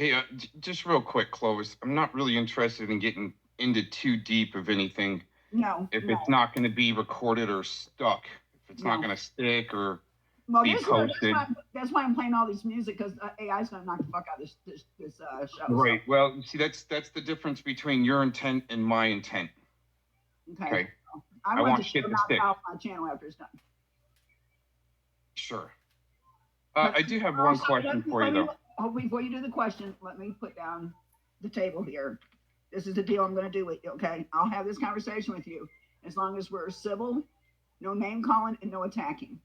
Hey, just real quick, Clovis. I'm not really interested in getting into too deep of anything No, if it's no, not going to be recorded or stuck, if it's not no. going to stick or Well, be this is posted. that's why I'm playing all these music because AI is gonna knock the fuck out of this show. So Right. Well, see, that's the difference between your intent and my intent. okay, Okay. I I want the want show shit to knocked stick. out my channel after it's done. Sure. But I do have one also, question for you, though. before you do the question, let me put down the table here. This is the deal I'm going to do with you. Okay, I'll have this conversation with you as long as we're civil, no name calling, and no attacking,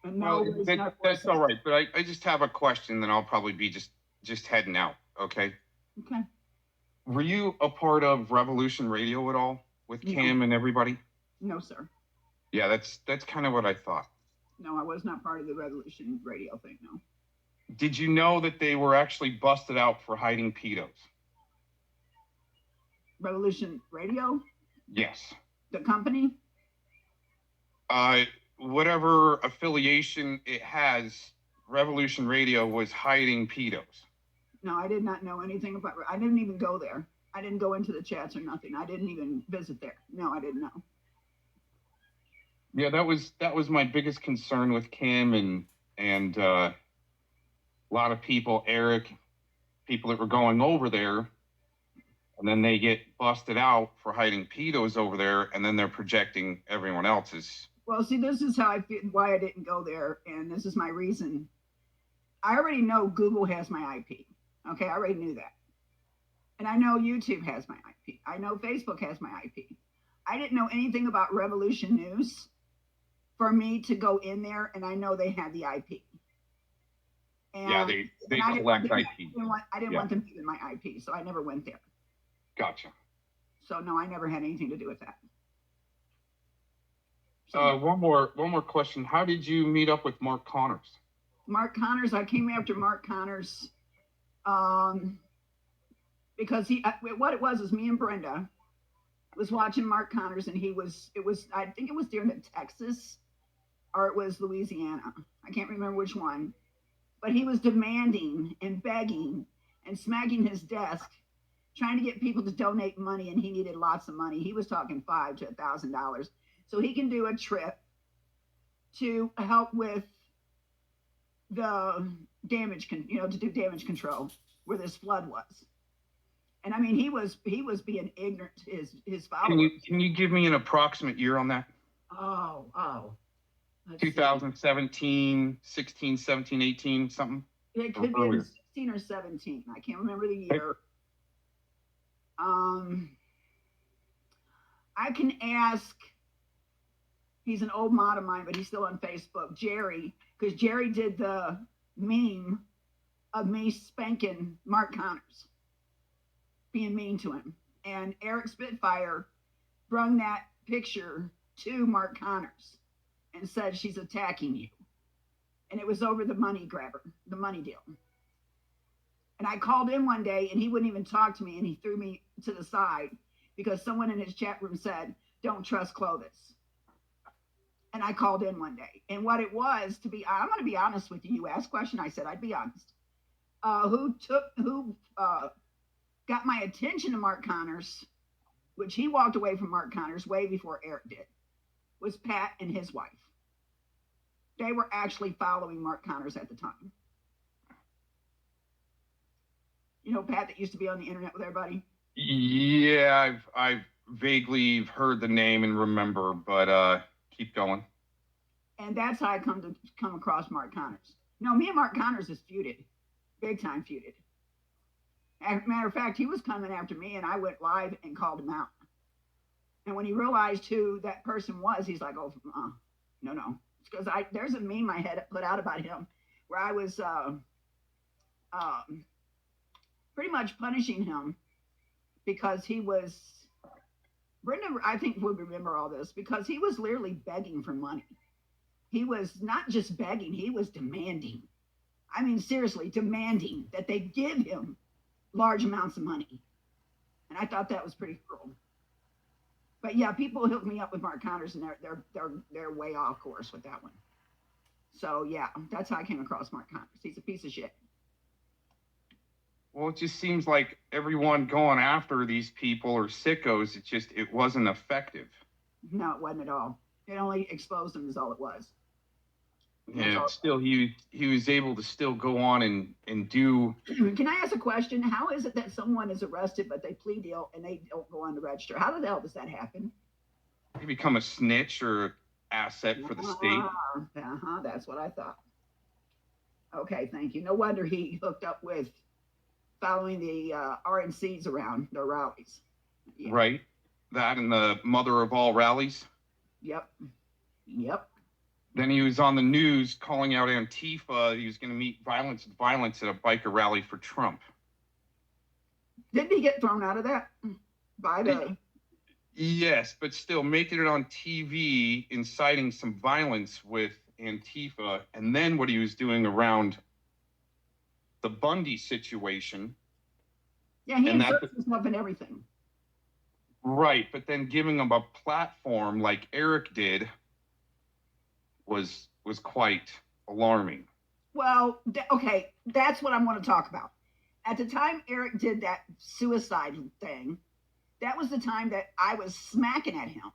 and Well, no raising our that's voices. all right. But I just have a question. Then I'll probably be just heading out. Okay. Okay. Were you a part of Revolution Radio at all with No, Cam and everybody? no, sir. Yeah, that's kind of what I thought. No, I was not part of the Revolution Radio thing. No. Did you know that they were actually busted out for hiding pedos? Revolution Radio, Yes. the company. Uh, whatever affiliation it has, Revolution Radio was hiding pedos. No, I did not know anything about. I didn't even go there. I didn't go into the chats or nothing. I didn't even visit there. No, I didn't know. Yeah, that was my biggest concern with Kim and a lot of people, Eric, people that were going over there, and then they get busted out for hiding pedos over there, and then they're projecting everyone else's. Well, see, this is how I feel. Why I didn't go there, and this is my reason. I already know Google has my IP. Okay, I already knew that, and I know YouTube has my IP. I know Facebook has my IP. I didn't know anything about Revolution News for me to go in there, and I know they had the IP. Yeah, And they I didn't want collect them. IP. I didn't Yeah, want them using my IP, so I never went there. gotcha. So no, I never had anything to do with that. So no. One more question. How did you meet up with Mark Connors? Mark Connors, I came after Mark Connors um, because what it was is me and Brenda was watching Mark Connors, and I think it was during the Texas or it was Louisiana. I can't remember which one, but he was demanding and begging and smacking his desk, trying to get people to donate money, and he needed lots of money. He was talking $500 to $1,000 so he can do a trip to help with the damage, to do damage control where this flood was. And I mean, he was being ignorant to his Can followers. you give me an approximate year on that? Oh, let's see. 2017, 16, 17, 18, something It or could be in earlier. 16 or 17. I can't remember the Okay. year. Um, I can ask. He's an old mod of mine, but he's still on Facebook. Jerry, because Jerry did the meme of me spanking Mark Connors, being mean to him, and Eric Spitfire brung that picture to Mark Connors and said she's attacking you, and it was over the money grabber, the money deal. And I called in one day, and he wouldn't even talk to me, and he threw me to the side because someone in his chat room said, "Don't trust Clovis." And I called in one day, and what it was I'm going to be honest with you. You asked a question, I said I'd be honest. Who got my attention to Mark Connors, which he walked away from Mark Connors way before Eric did, was Pat and his wife. They were actually following Mark Connors at the time. You know Pat that used to be on the internet with everybody? Yeah, I've vaguely heard the name and remember, but keep going. And that's how I come across Mark Connors. No, me and Mark Connors is feuded, big time feuded. As a matter of fact, he was coming after me, and I went live and called him out. And when he realized who that person was, he's like, "Oh, no." It's because there's a meme I had put out about him where I was pretty much punishing him because he was. Brenda, I think, would remember all this because he was literally begging for money. He was not just begging; he was demanding. I mean, seriously, demanding that they give him large amounts of money. And I thought that was pretty cruel. But yeah, people hook me up with Mark Connors, and they're way off course with that one. So yeah, that's how I came across Mark Connors. He's a piece of shit. Well, it just seems like everyone going after these people are sickos. It wasn't effective. No, it wasn't at all. It only exposed him is all it was. Yeah, still he was able to still go on and do. Can I ask a question? How is it that someone is arrested but they plea deal and they don't go on the register? How the hell does that happen? He become a snitch or asset for the state. That's what I thought. Okay, thank you. No wonder he hooked up with following the RNCs around their rallies. Yeah. Right. That and the mother of all rallies. Yep. Then he was on the news calling out Antifa. He was going to meet violence at a biker rally for Trump. Didn't he get thrown out of that by the... Yes, but still making it on TV, inciting some violence with Antifa, and then what he was doing around the Bundy situation. Yeah, he inserts himself in everything. Right, but then giving him a platform like Eric did was quite alarming. Well, okay, that's what I want to talk about. At the time Eric did that suicide thing, that was the time that I was smacking at him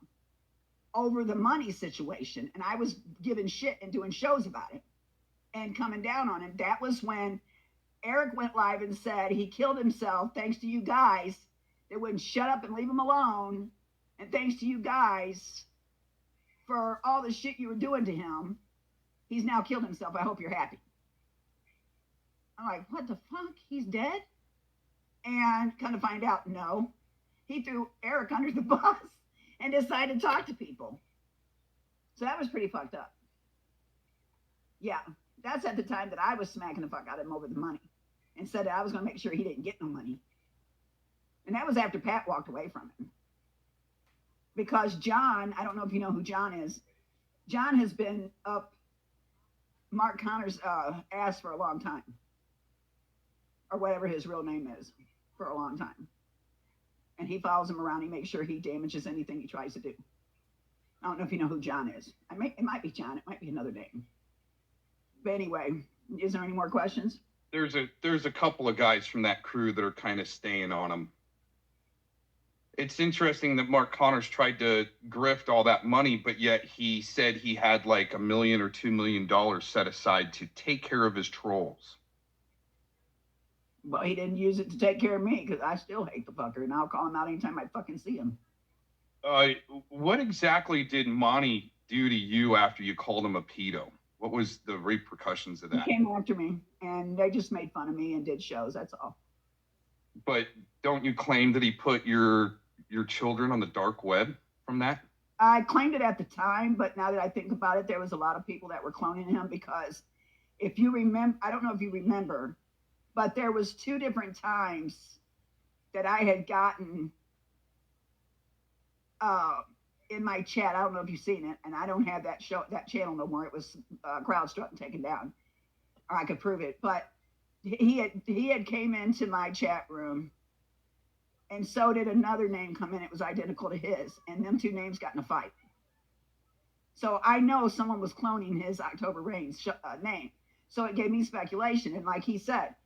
over the money situation, and I was giving shit and doing shows about it and coming down on him. That was when Eric went live and said he killed himself thanks to you guys that wouldn't shut up and leave him alone, and thanks to you guys for all the shit you were doing to him. He's now killed himself. I hope you're happy. I'm like, what the fuck? He's dead? And kind of find out, no. He threw Eric under the bus and decided to talk to people. So that was pretty fucked up. Yeah, that's at the time that I was smacking the fuck out of him over the money and said that I was going to make sure he didn't get no money. And that was after Pat walked away from him. Because John, I don't know if you know who John is. John has been up Mark Connor's ass for a long time. Or whatever his real name is, for a long time. And he follows him around. He makes sure he damages anything he tries to do. I don't know if you know who John is. It might be John. It might be another name. But anyway, is there any more questions? There's a couple of guys from that crew that are kind of staying on him. It's interesting that Mark Connors tried to grift all that money, but yet he said he had like $1 million or $2 million set aside to take care of his trolls. Well, he didn't use it to take care of me because I still hate the fucker, and I'll call him out anytime I fucking see him. What exactly did Monty do to you after you called him a pedo? What was the repercussions of that? He came after me, and they just made fun of me and did shows. That's all. But don't you claim that he put your children on the dark web from that? I claimed it at the time, but now that I think about it, there was a lot of people that were cloning him because if you remember, I don't know if you remember, but there was 2 different times that I had gotten in my chat. I don't know if you've seen it, and I don't have that channel no more. It was crowdstruck and taken down, or I could prove it. But he had came into my chat room, and so did another name come in. It was identical to his, and them 2 names got in a fight. So I know someone was cloning his October Reigns name. So it gave me speculation, and like he said,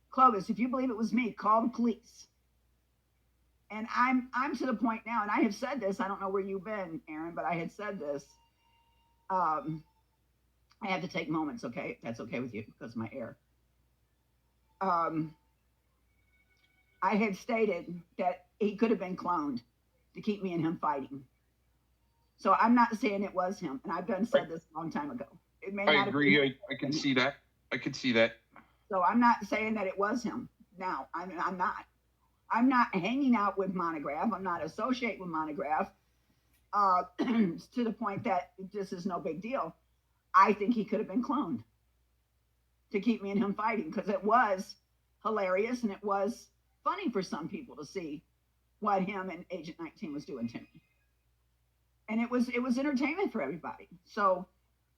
Clovis, if you believe it was me, call the police. And I'm to the point now, and I have said this, I don't know where you've been, Aaron, but I had said this. I have to take moments, okay? That's okay with you because of my air. I had stated that he could have been cloned to keep me and him fighting. So I'm not saying it was him, and I've said this a long time ago. It may I agree. I can see that. I could see that. So I'm not saying that it was him. Now, I'm not. I'm not hanging out with Monograph. I'm not associating with Monograph to the point that this is no big deal. I think he could have been cloned to keep me and him fighting because it was hilarious and it was funny for some people to see what him and Agent 19 was doing to me. And it was entertainment for everybody. So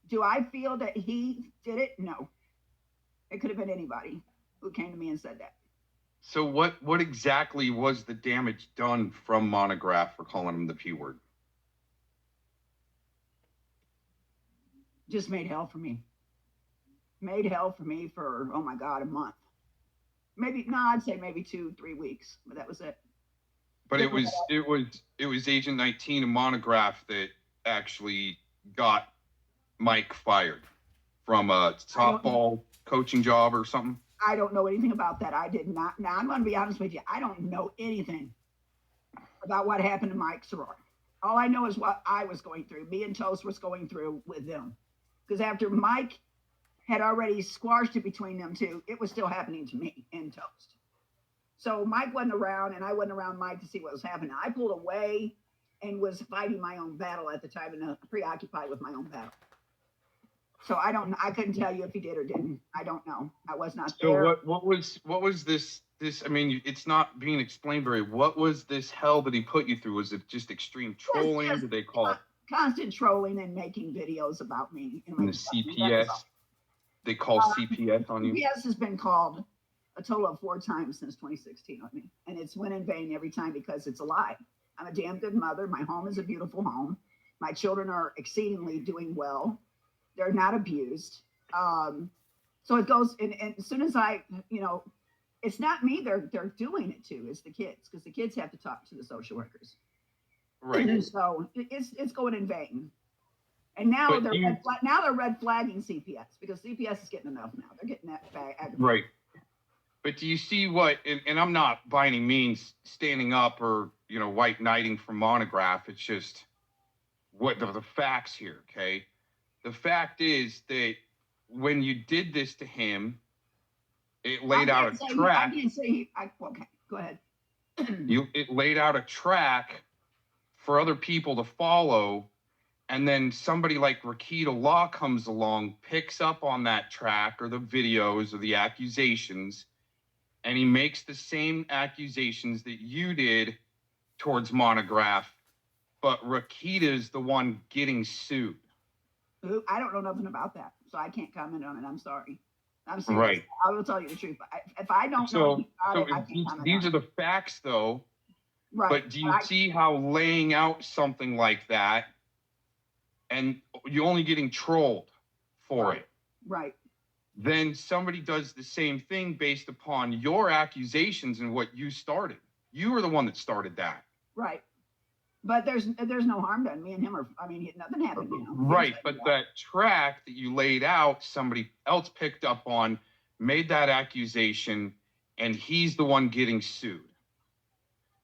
do I feel that he did it? No. It could have been anybody who came to me and said that. So what exactly was the damage done from Monograph for calling him the P word? Just made hell for me. Made hell for me for, oh my God, a month. Maybe no, I'd say maybe 2-3 weeks, but that was it. But it was Agent 19 and Monograph that actually got Mike fired from a softball coaching job or something. I don't know anything about that. I did not. Now I'm going to be honest with you. I don't know anything about what happened to Mike Soror. All I know is what I was going through. Me and Toast was going through with them, because after Mike had already squashed it between them two, it was still happening to me and Toast. So Mike wasn't around, and I wasn't around Mike to see what was happening. I pulled away and was fighting my own battle at the time and preoccupied with my own battle. So I couldn't tell you if he did or didn't. I don't know. I was not there. So what was this? I mean, it's not being explained very. What was this hell that he put you through? Was it just extreme trolling? Did they call it constant trolling and making videos about me? And the CPS. They call CPS on you. CPS has been called a total of 4 times since 2016 on me, and it's went in vain every time because it's a lie. I'm a damn good mother. My home is a beautiful home. My children are exceedingly doing well. They're not abused. So it goes, and as soon as it's not me they're doing it to, it's the kids, because the kids have to talk to the social workers. Right. And so it's going in vain. And now they're red flagging CPS, because CPS is getting enough now. They're getting that bag. Right. But do you see what? And I'm not by any means standing up or white knighting from Monograph. It's just what the facts here. Okay. The fact is that when you did this to him, it laid out a track. I can't say. Okay, go ahead. It laid out a track for other people to follow. And then somebody like Rakita Law comes along, picks up on that track or the videos or the accusations, and he makes the same accusations that you did towards Monograph, but Rakita's the one getting sued. I don't know nothing about that, so I can't comment on it. I'm sorry. I'm serious. Right. I will tell you the truth. If I don't know about it, I can't comment. These are the facts, though. Right. But do you see how laying out something like that, and you're only getting trolled for it? Right. Then somebody does the same thing based upon your accusations and what you started. You were the one that started that. Right. But there's no harm done. Me and him nothing happened. Right. But that track that you laid out, somebody else picked up on, made that accusation, and he's the one getting sued.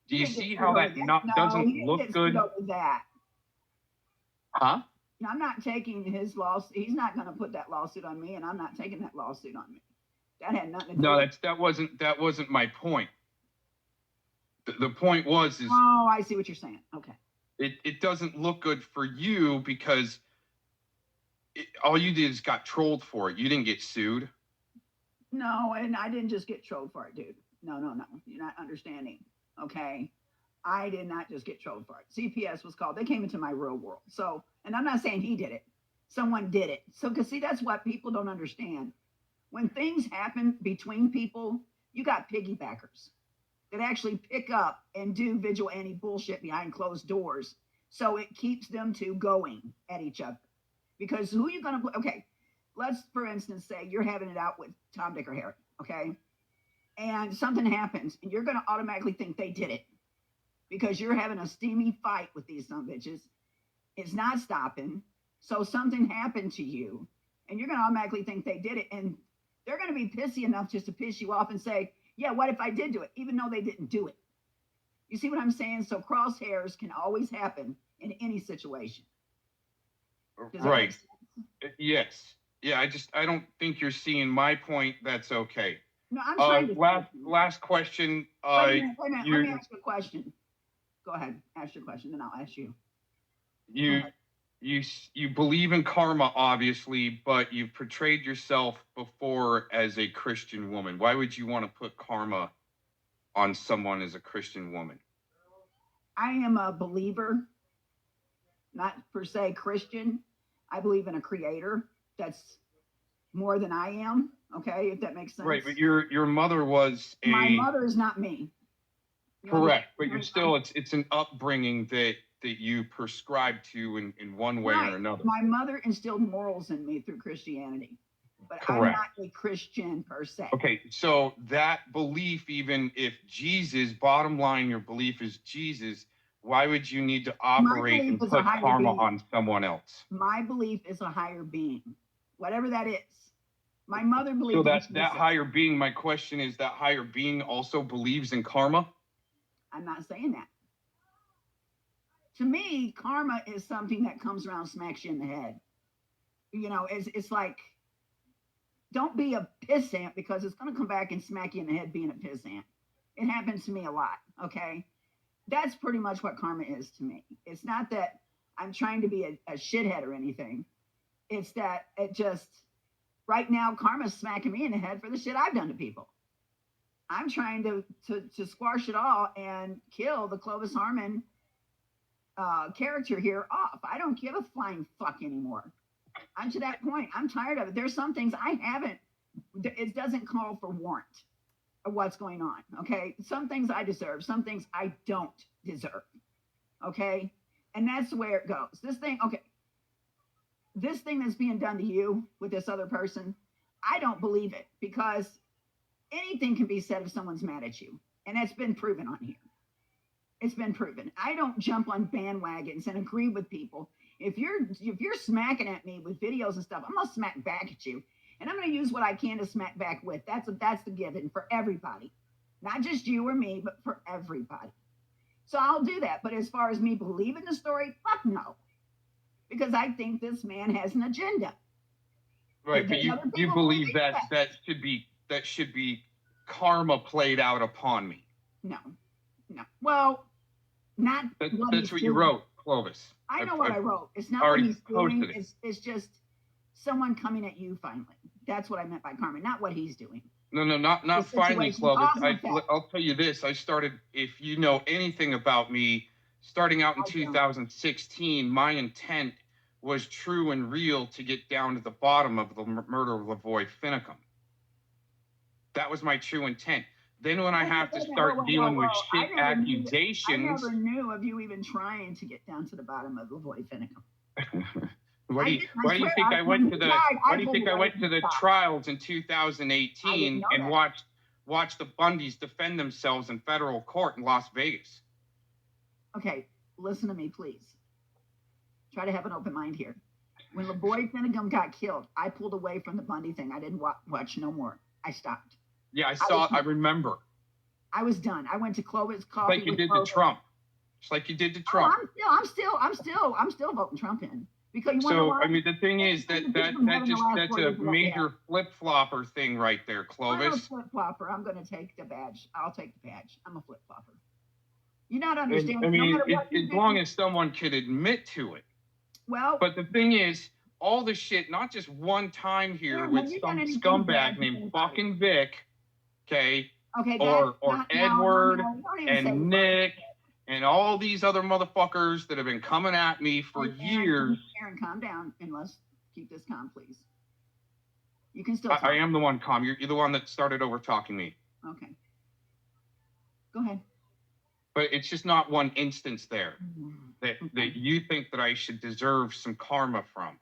Do you see how that doesn't look good? That. Huh? I'm not taking his lawsuit. He's not going to put that lawsuit on me, and I'm not taking that lawsuit on me. That had nothing to do. No, that wasn't my point. The point was oh, I see what you're saying. Okay. It doesn't look good for you because all you did is got trolled for it. You didn't get sued. No, and I didn't just get trolled for it, dude. No. You're not understanding. Okay. I did not just get trolled for it. CPS was called. They came into my real world. So, and I'm not saying he did it. Someone did it. So, because see, that's what people don't understand. When things happen between people, you got piggybackers that actually pick up and do vigilante bullshit behind closed doors. So it keeps them two going at each other. Because who you going to, okay, let's, for instance, say you're having it out with Tom, Dick, or Harry, okay? And something happens, and you're going to automatically think they did it because you're having a steamy fight with these son of bitches. It's not stopping. So something happened to you, and you're going to automatically think they did it. And they're going to be pissy enough just to piss you off and say, yeah, what if I did do it, even though they didn't do it? You see what I'm saying? So crosshairs can always happen in any situation. Right. Yes. Yeah, I don't think you're seeing my point. That's okay. No, I'm trying to. Last question. Wait a minute. Let me ask you a question. Go ahead. Ask your question, then I'll ask you. You believe in karma, obviously, but you've portrayed yourself before as a Christian woman. Why would you want to put karma on someone as a Christian woman? I am a believer, not per se Christian. I believe in a creator that's more than I am. Okay, if that makes sense. Right, but your mother was my mother is not me. Correct, but you're still it's an upbringing that you prescribe to in one way or another. My mother instilled morals in me through Christianity. but I'm Correct. not a Christian per se. Okay, so that belief, even if Jesus, bottom line, your belief is Jesus, why would you need to operate belief and is a put higher karma being. on someone else? My belief is a higher being, whatever that is. My mother believed So in that Jesus. higher being, my question is, that higher being also believes in karma? I'm not saying that. To me, karma is something that comes around, smacks you in the head. You know, it's like, don't be a pissant, because it's going to come back and smack you in the head being a pissant. It happens to me a lot. Okay, that's pretty much what karma is to me. It's not that I'm trying to be a shithead or anything. It's that it just, right now, karma's smacking me in the head for the shit I've done to people. I'm trying to squash it all and kill the Clovis Harmon character here off. I don't give a flying fuck anymore. I'm to that point. I'm tired of it. There's some things I haven't. It doesn't call for warrant of what's going on. Okay, some things I deserve, some things I don't deserve. Okay, and that's where it goes. This thing, okay, this thing that's being done to you with this other person, I don't believe it, because anything can be said if someone's mad at you, and that's been proven on here. It's been proven. I don't jump on bandwagons and agree with people. If you're smacking at me with videos and stuff, I'm gonna smack back at you, and I'm gonna use what I can to smack back with. That's the given for everybody, not just you or me, but for everybody. So I'll do that. But as far as me believing the story, fuck no, because I think this man has an agenda. Right, but you believe that should be karma played out upon me. No. Well, not that's what you wrote, Clovis. I know what I wrote. It's not what he's doing. It's just someone coming at you finally. That's what I meant by karma, not what he's doing. No, not finally, Clovis. I'll tell you this. I started, if you know anything about me, starting out in 2016, my intent was true and real to get down to the bottom of the murder of Lavoy Finicum. That was my true intent. Then when I have to start dealing with shit accusations. I never knew of you even trying to get down to the bottom of Lavoy Finicum. Why do you think I went to the trials in 2018 and watched the Bundys defend themselves in federal court in Las Vegas? Okay, listen to me, please. Try to have an open mind here. When Lavoy Finicum got killed, I pulled away from the Bundy thing. I didn't watch no more. I stopped. Yeah, I saw it. I remember. I was done. I went to Clovis coffee. Like you did to Trump. Just like you did to Trump. I'm still voting Trump in. Because I mean, the thing is that's a major flip-flopper thing right there, Clovis. I'm a flip-flopper. I'm going to take the badge. I'll take the badge. I'm a flip-flopper. You're not understanding. I mean, as long as someone could admit to it. Well, but the thing is, all the shit, not just one time here with some scumbag named fucking Vic, okay, or Edward and Nick. And all these other motherfuckers that have been coming at me for years. Aaron, calm down and let's keep this calm, please. You can still talk. I am the one calm. You're the one that started over talking me. Okay. Go ahead. But it's just not one instance there that you think that I should deserve some karma from.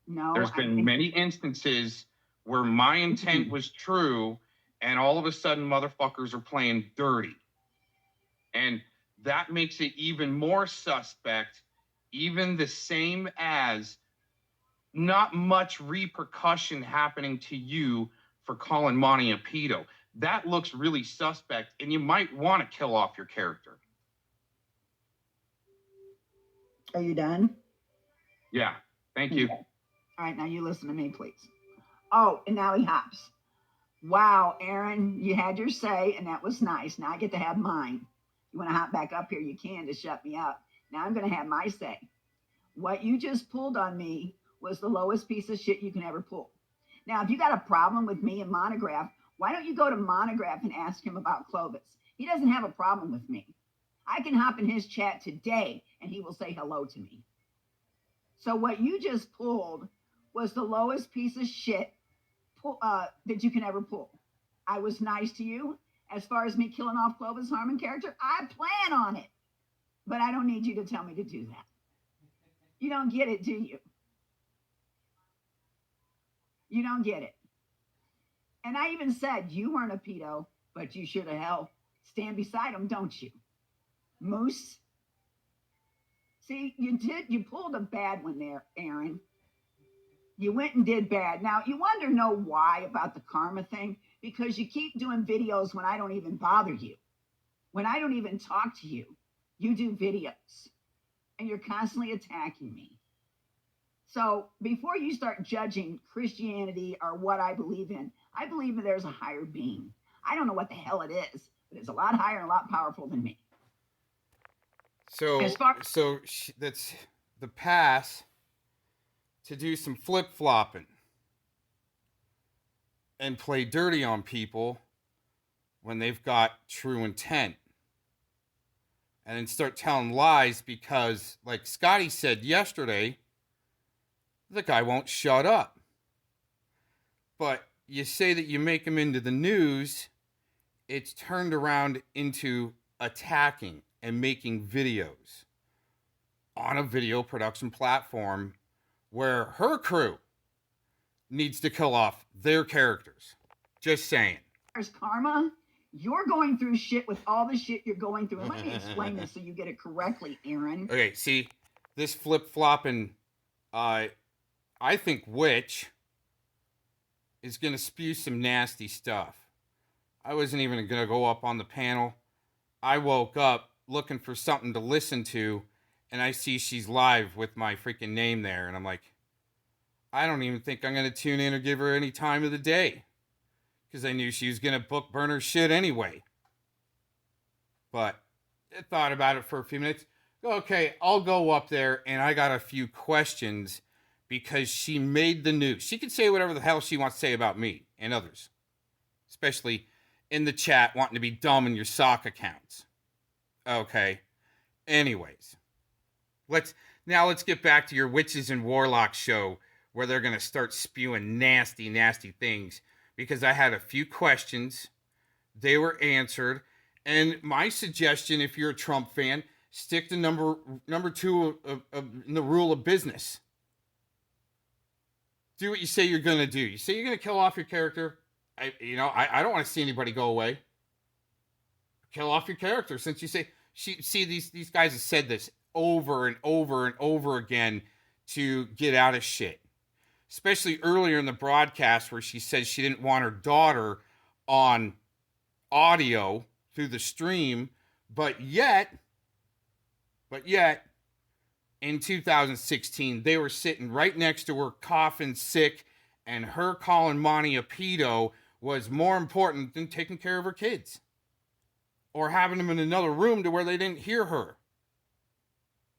No. There's been many instances where my intent was true and all of a sudden motherfuckers are playing dirty. And that makes it even more suspect, even the same as not much repercussion happening to you for calling Monty a pedo. That looks really suspect, and you might want to kill off your character. Are you done? Yeah, thank you. All right, now you listen to me, please. Oh, and now he hops. Wow, Aaron, you had your say, and that was nice. Now I get to have mine. You want to hop back up here, you can, to shut me up. Now I'm going to have my say. What you just pulled on me was the lowest piece of shit you can ever pull. Now, if you got a problem with me and Monograph, why don't you go to Monograph and ask him about Clovis? He doesn't have a problem with me. I can hop in his chat today, and he will say hello to me. So what you just pulled was the lowest piece of shit that you can ever pull. I was nice to you. As far as me killing off Clovis Harmon character, I plan on it. But I don't need you to tell me to do that. You don't get it, do you? You don't get it. And I even said, you weren't a pedo, but you should have hell stand beside him, don't you? Moose. See, you pulled a bad one there, Aaron. You went and did bad. Now, you want to know why about the karma thing? Because you keep doing videos when I don't even bother you. When I don't even talk to you, you do videos. And you're constantly attacking me. So before you start judging Christianity or what I believe in, I believe that there's a higher being. I don't know what the hell it is, but it's a lot higher and a lot powerful than me. So that's the pass to do some flip-flopping and play dirty on people when they've got true intent. And then start telling lies because, like Scotty said yesterday, the guy won't shut up. But you say that you make him into the news, it's turned around into attacking and making videos on a video production platform where her crew needs to kill off their characters. Just saying. There's karma. You're going through shit with all the shit you're going through. And let me explain this so you get it correctly, Aaron. Okay, see, this flip-flopping, I think witch is going to spew some nasty stuff. I wasn't even going to go up on the panel. I woke up looking for something to listen to, and I see she's live with my freaking name there, and I'm like, I don't even think I'm going to tune in or give her any time of the day, because I knew she was going to book burner shit anyway. But I thought about it for a few minutes. Okay, I'll go up there, and I got a few questions because she made the news. She can say whatever the hell she wants to say about me and others, especially in the chat wanting to be dumb in your sock accounts. Okay. Anyways, let's get back to your witches and warlocks show where they're going to start spewing nasty, nasty things, because I had a few questions. They were answered. And my suggestion, if you're a Trump fan, stick to number two in the rule of business. Do what you say you're going to do. You say you're going to kill off your character. I don't want to see anybody go away. Kill off your character. Since you say, these guys have said this over and over and over again to get out of shit. Especially earlier in the broadcast where she said she didn't want her daughter on audio through the stream, but yet in 2016 they were sitting right next to her coughing sick, and her calling Monty a pedo was more important than taking care of her kids or having them in another room to where they didn't hear her.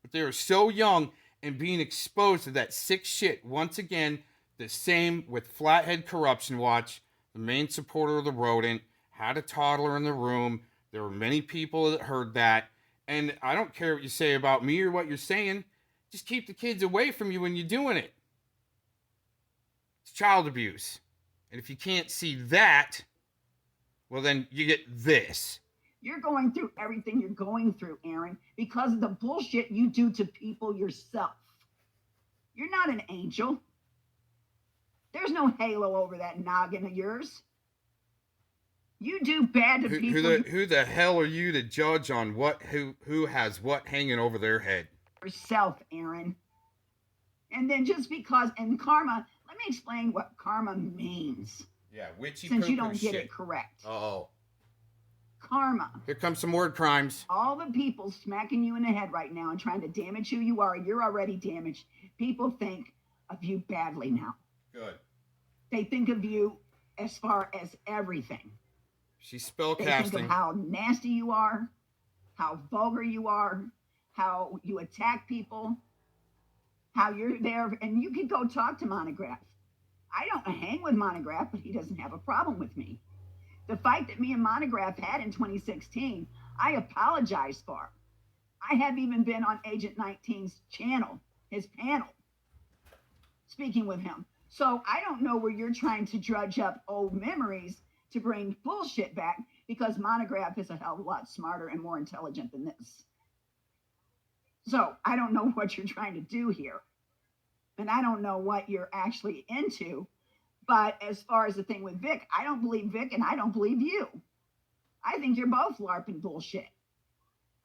But they were so young and being exposed to that sick shit. Once again, the same with Flathead Corruption Watch, the main supporter of the rodent, had a toddler in the room. There were many people that heard that. And I don't care what you say about me or what you're saying. Just keep the kids away from you when you're doing it. It's child abuse. And if you can't see that, well, then you get this. You're going through everything you're going through, Aaron, because of the bullshit you do to people yourself. You're not an angel. There's no halo over that noggin of yours. You do bad to people. Who the hell are you to judge on who has what hanging over their head? Yourself, Aaron. And then just because, and karma, let me explain what karma means. Yeah, witchy since you don't get it correct. Oh. Karma. Here comes some word crimes. All the people smacking you in the head right now and trying to damage who you are, you're already damaged. People think of you badly now. Good. They think of you as far as everything. She's spellcasting. They think of how nasty you are, how vulgar you are, how you attack people, how you're there. And you can go talk to Monograph. I don't hang with Monograph, but he doesn't have a problem with me. The fight that me and Monograph had in 2016, I apologized for. I have even been on Agent 19's channel, his panel, speaking with him. So I don't know where you're trying to drudge up old memories to bring bullshit back, because Monograph is a hell of a lot smarter and more intelligent than this. So I don't know what you're trying to do here. And I don't know what you're actually into, But as far as the thing with Vic, I don't believe Vic and I don't believe you. I think you're both LARPing bullshit.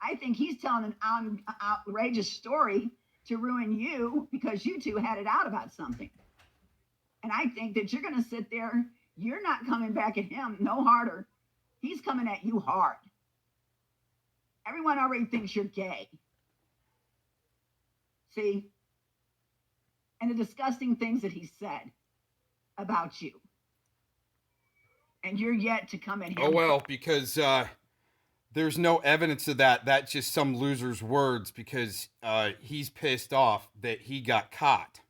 I think he's telling an outrageous story to ruin you because you two had it out about something. And I think that you're going to sit there. You're not coming back at him no harder. He's coming at you hard. Everyone already thinks you're gay. See? And the disgusting things that he said about you. And you're yet to come at him. Oh, well, because there's no evidence of that. That's just some loser's words because he's pissed off that he got caught.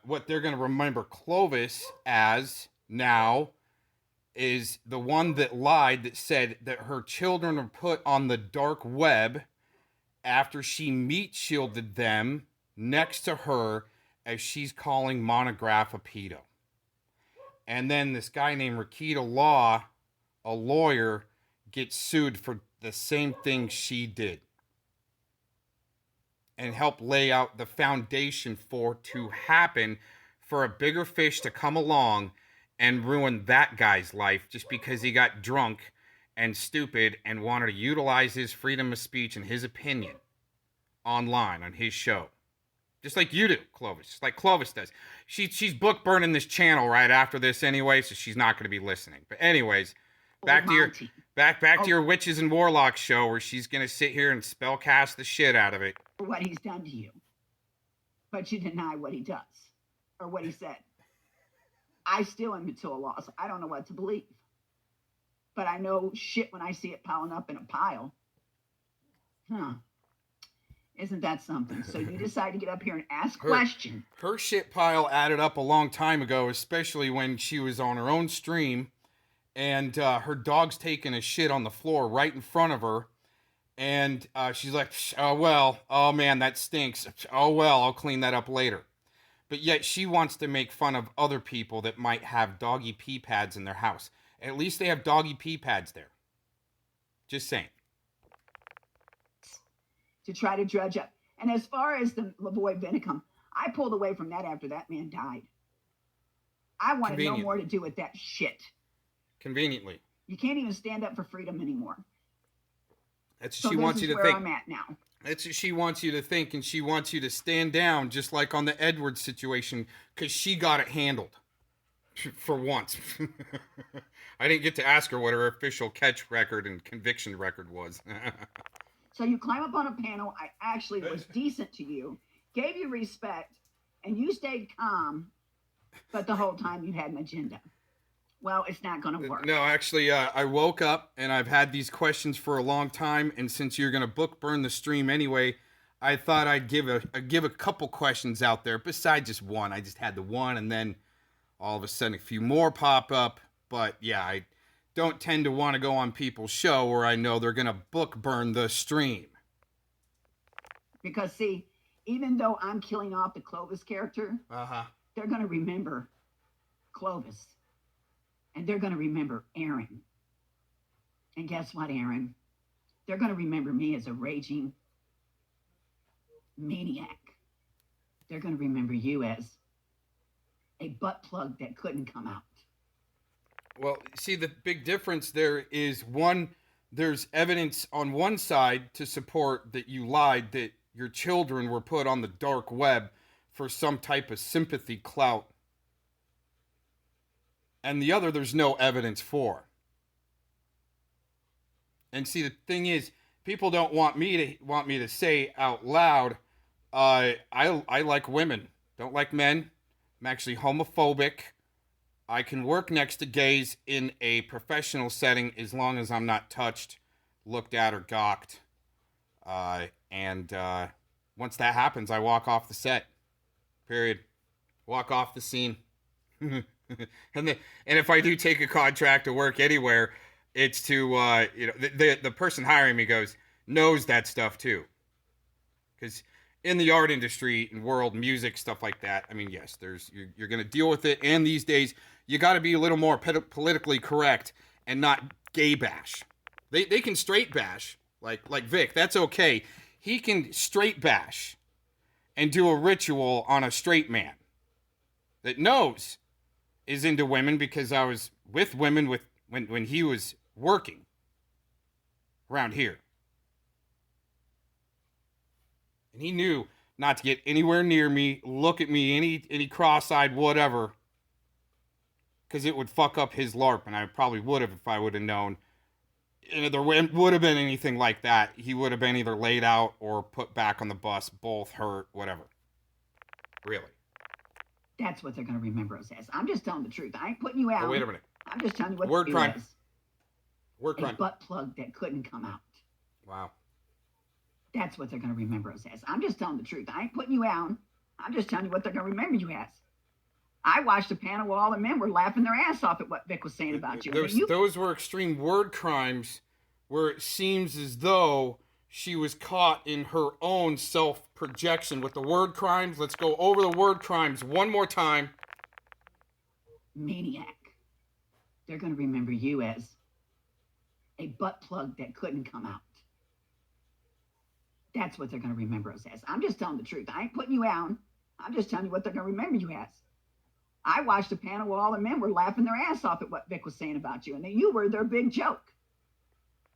What they're going to remember Clovis as now is the one that lied, that said that her children are put on the dark web after she meat shielded them next to her as she's calling Monograph a pedo. And then this guy named Rakita Law, a lawyer, gets sued for the same thing she did. And help lay out the foundation for to happen for a bigger fish to come along and ruin that guy's life just because he got drunk and stupid and wanted to utilize his freedom of speech and his opinion online on his show. Just like you do, Clovis. Just like Clovis does. She's book burning this channel right after this anyway, so she's not going to be listening. But anyways, back to your witches and warlocks show where she's going to sit here and spellcast the shit out of it. For what he's done to you. But you deny what he does or what he said. I still am at a loss. I don't know what to believe. But I know shit when I see it piling up in a pile. Isn't that something? So you decide to get up here and ask questions. Her shit pile added up a long time ago, especially when she was on her own stream and her dog's taking a shit on the floor right in front of her. And she's like, oh man, that stinks. Oh well, I'll clean that up later. But yet she wants to make fun of other people that might have doggy pee pads in their house. At least they have doggy pee pads there. Just saying. To try to drudge up. And as far as the Lavoie Vinicum, I pulled away from that after that man died. I wanted no more to do with that shit. Conveniently. You can't even stand up for freedom anymore. That's what she wants you to think. This is where I'm at now. That's what she wants you to think, and she wants you to stand down, just like on the Edwards situation, because she got it handled. For once. I didn't get to ask her what her official catch record and conviction record was. So you climb up on a panel. I actually was decent to you, gave you respect, and you stayed calm, but the whole time you had an agenda. Well, it's not going to work. No, actually, I woke up, and I've had these questions for a long time, and since you're going to book burn the stream anyway, I thought I'd give a couple questions out there, besides just one. I just had the one, and then all of a sudden a few more pop up. But yeah, I don't tend to want to go on people's show where I know they're going to book burn the stream. Because, see, even though I'm killing off the Clovis character, they're going to remember Clovis. And they're going to remember Aaron. And guess what, Aaron? They're going to remember me as a raging maniac. They're going to remember you as a butt plug that couldn't come out. Well, see, the big difference there is, one, there's evidence on one side to support that you lied, that your children were put on the dark web for some type of sympathy clout. And the other, there's no evidence for. And see, the thing is, people don't want me to say out loud, I like women, don't like men. I'm actually homophobic. I can work next to gays in a professional setting as long as I'm not touched, looked at, or gawked. And once that happens, I walk off the set. Period. Walk off the scene. And if I do take a contract to work anywhere, it's to the person hiring me knows that stuff too. Because in the art industry and world, music, stuff like that, I mean, yes, you're going to deal with it. And these days, you got to be a little more politically correct and not gay bash. They can straight bash, like Vic. That's okay. He can straight bash and do a ritual on a straight man. that knows is into women because I was with women when he was working around here. And he knew not to get anywhere near me, look at me, any cross-eyed whatever, because it would fuck up his LARP, and I probably would have if I would have known. And if there would have been anything like that, he would have been either laid out or put back on the bus, both hurt, whatever. Really. That's what they're going to remember us as. I'm just telling the truth. I ain't putting you out. Oh, wait a minute. I'm just telling you what Word you crime. as. Word A crime. butt plug that couldn't come out. Wow. That's what they're going to remember us as. I'm just telling the truth. I ain't putting you out. I'm just telling you what they're going to remember you as. I watched a panel where all the men were laughing their ass off at what Vic was saying about you. Those were extreme word crimes where it seems as though she was caught in her own self-projection with the word crimes. Let's go over the word crimes one more time. Maniac. They're going to remember you as a butt plug that couldn't come out. That's what they're going to remember us as. I'm just telling the truth. I ain't putting you out. I'm just telling you what they're going to remember you as. I watched a panel where all the men were laughing their ass off at what Vic was saying about you, and that you were their big joke.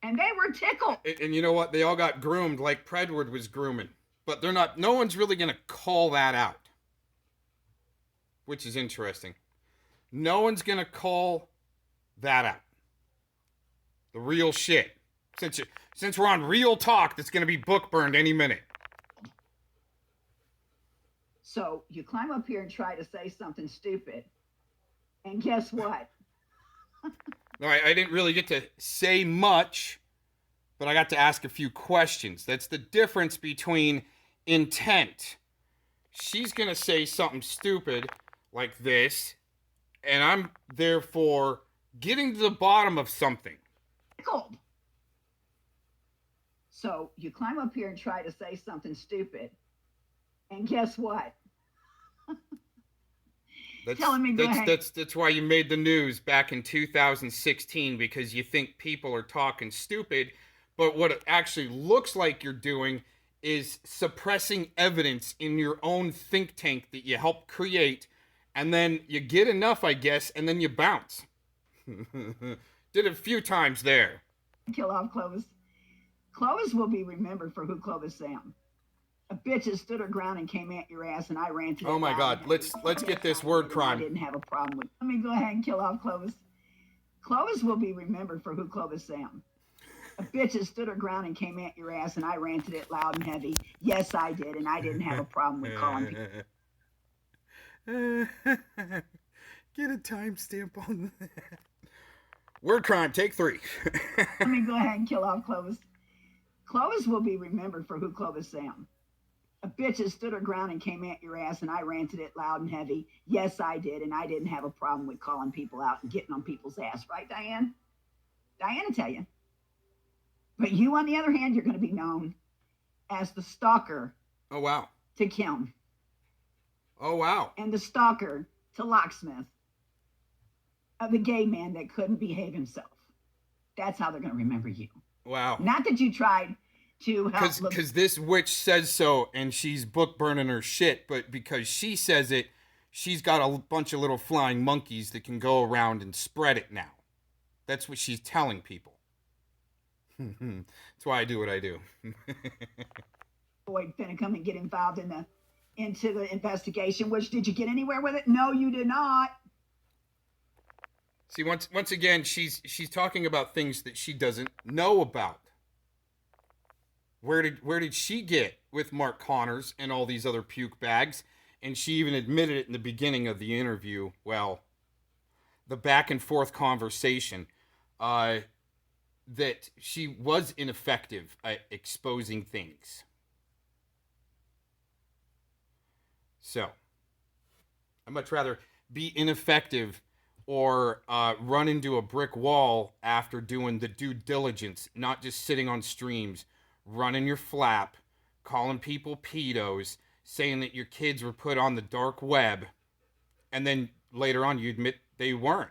And they were tickled. And you know what? They all got groomed like Predward was grooming. But they're not, no one's really going to call that out. Which is interesting. No one's going to call that out. The real shit. Since we're on real talk, that's going to be book burned any minute. So you climb up here and try to say something stupid. And guess what? No, I didn't really get to say much, but I got to ask a few questions. That's the difference between intent. She's going to say something stupid like this, and I'm therefore getting to the bottom of something. Tickled. So you climb up here and try to say something stupid. And guess what? Telling me, go ahead. That's why you made the news back in 2016, because you think people are talking stupid, but what it actually looks like you're doing is suppressing evidence in your own think tank that you helped create, and then you get enough, I guess, and then you bounce. Did it a few times there. Kill off Clovis. Clovis will be remembered for who Clovis Sam. A bitch that stood her ground and came at your ass, and I ran to. Oh my God! Let's get this word crime. I didn't have a problem with. Let me go ahead and kill off Clovis. Clovis will be remembered for who Clovis Sam. A bitch that stood her ground and came at your ass, and I ranted it loud and heavy. Yes, I did, and I didn't have a problem with calling people. Get a timestamp on that. Word crime, take 3. Let me go ahead and kill off Clovis. Clovis will be remembered for who Clovis Sam. A bitch that stood her ground and came at your ass, and I ranted it loud and heavy. Yes, I did, and I didn't have a problem with calling people out and getting on people's ass. Right, Diane? Diane will tell you. But you, on the other hand, you're going to be known as the stalker. Oh, wow. To Kim. Oh, wow. And the stalker to Locksmith of the gay man that couldn't behave himself. That's how they're going to remember you. Wow. Not that you tried to help. Because this witch says so, and she's book burning her shit, but because she says it, she's got a bunch of little flying monkeys that can go around and spread it now. That's what she's telling people. That's why I do what I do. Boyd finna come and get involved into the investigation. Which, did you get anywhere with it? No, you did not. See, once again, she's talking about things that she doesn't know about. Where did she get with Mark Connors and all these other puke bags? And she even admitted it in the beginning of the interview. Well, the back and forth conversation, that she was ineffective at exposing things. So, I'd much rather be ineffective or run into a brick wall after doing the due diligence, not just sitting on streams, running your flap, calling people pedos, saying that your kids were put on the dark web, and then later on you admit they weren't.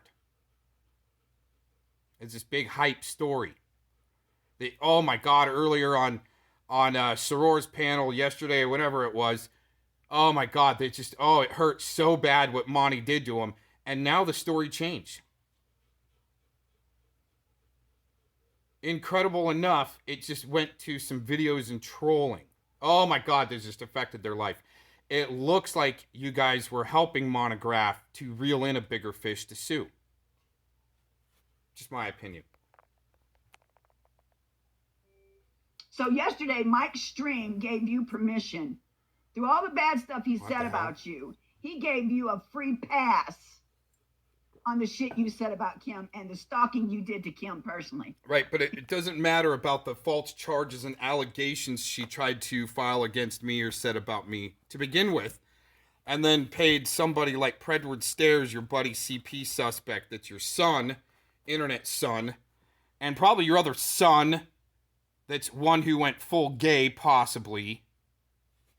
It's this big hype story. Oh my God, earlier on Soror's panel yesterday or whatever it was, Oh my God, they just, oh, it hurt so bad what Monty did to him. And now the story changed. Incredible enough, it just went to some videos and trolling. Oh my God, this just affected their life. It looks like you guys were helping Monograph to reel in a bigger fish to sue. Just my opinion. So yesterday, Mike Stream gave you permission. Through all the bad stuff he What said the hell? about you, he gave you a free pass on the shit you said about Kim and the stalking you did to Kim personally. Right, but it doesn't matter about the false charges and allegations she tried to file against me or said about me to begin with, and then paid somebody like Predward Stairs, your buddy CP suspect, that's your son, internet son, and probably your other son, that's one who went full gay, possibly.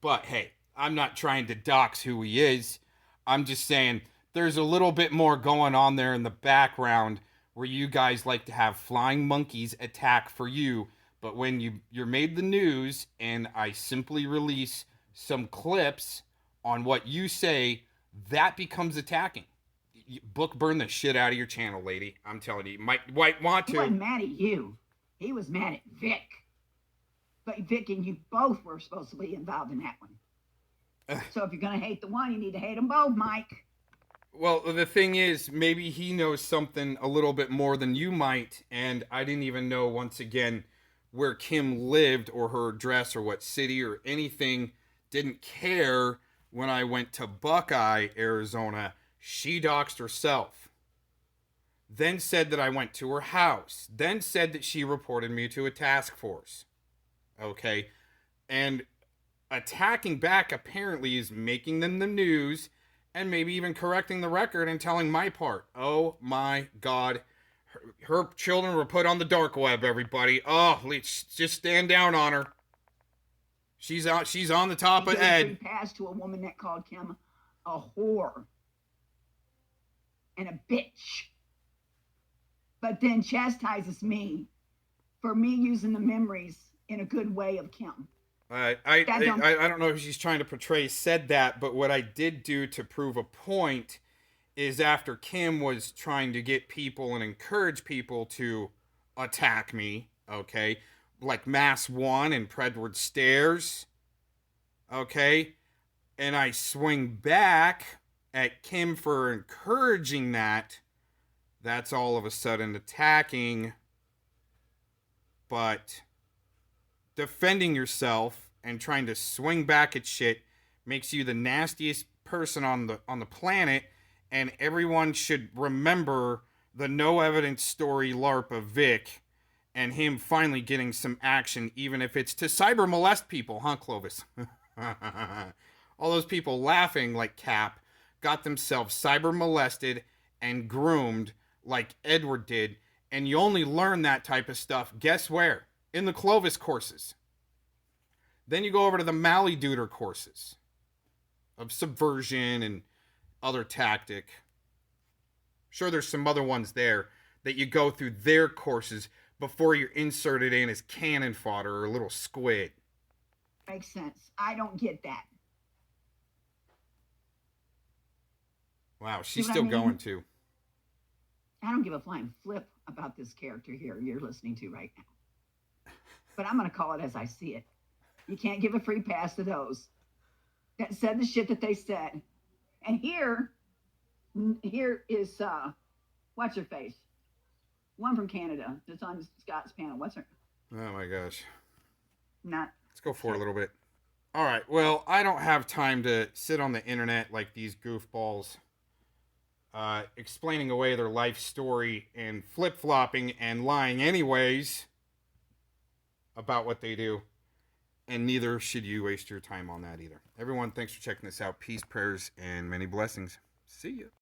But hey, I'm not trying to dox who he is. I'm just saying there's a little bit more going on there in the background where you guys like to have flying monkeys attack for you. But when you're made the news and I simply release some clips on what you say, that becomes attacking. Book burn the shit out of your channel, lady. I'm telling you. You might want He wasn't to. mad at you. He was mad at Vic. But Vic and you both were supposed to be involved in that one. So if you're going to hate the one, you need to hate them both, Mike. Well, the thing is, maybe he knows something a little bit more than you might, and I didn't even know, once again, where Kim lived or her address or what city or anything. Didn't care when I went to Buckeye, Arizona. She doxed herself. Then said that I went to her house. Then said that she reported me to a task force. Okay? And attacking back apparently is making them the news and maybe even correcting the record and telling my part. Oh my God. Her children were put on the dark web, everybody. Oh, let's just stand down on her. She's on the top He of gave a Ed. free pass to a woman that called Kim a whore and a bitch. But then chastises me for me using the memories in a good way of Kim. I don't know if she's trying to portray said that, but what I did do to prove a point is after Kim was trying to get people and encourage people to attack me, okay, like Mass One and Predward Stairs, okay, and I swing back at Kim for encouraging that, that's all of a sudden attacking, but defending yourself and trying to swing back at shit makes you the nastiest person on the planet, and everyone should remember the no evidence story LARP of Vic and him finally getting some action, even if it's to cyber molest people, huh, Clovis? All those people laughing like Cap got themselves cyber molested and groomed like Edward did, and you only learn that type of stuff, guess where? In the Clovis courses. Then you go over to the Mally Duder courses of subversion and other tactic. Sure, there's some other ones there that you go through their courses before you're inserted in as cannon fodder or a little squid. Makes sense. I don't get that. Wow, she's See what I still mean? going too. I don't give a flying flip about this character here you're listening to right now. But I'm going to call it as I see it. You can't give a free pass to those that said the shit that they said. And here is what's her face? One from Canada that's on Scott's panel. What's her? Oh my gosh. Not. Let's go for it a little bit. All right. Well, I don't have time to sit on the internet like these goofballs, explaining away their life story and flip-flopping and lying anyways about what they do. And neither should you waste your time on that either. Everyone, thanks for checking this out. Peace, prayers, and many blessings. See ya.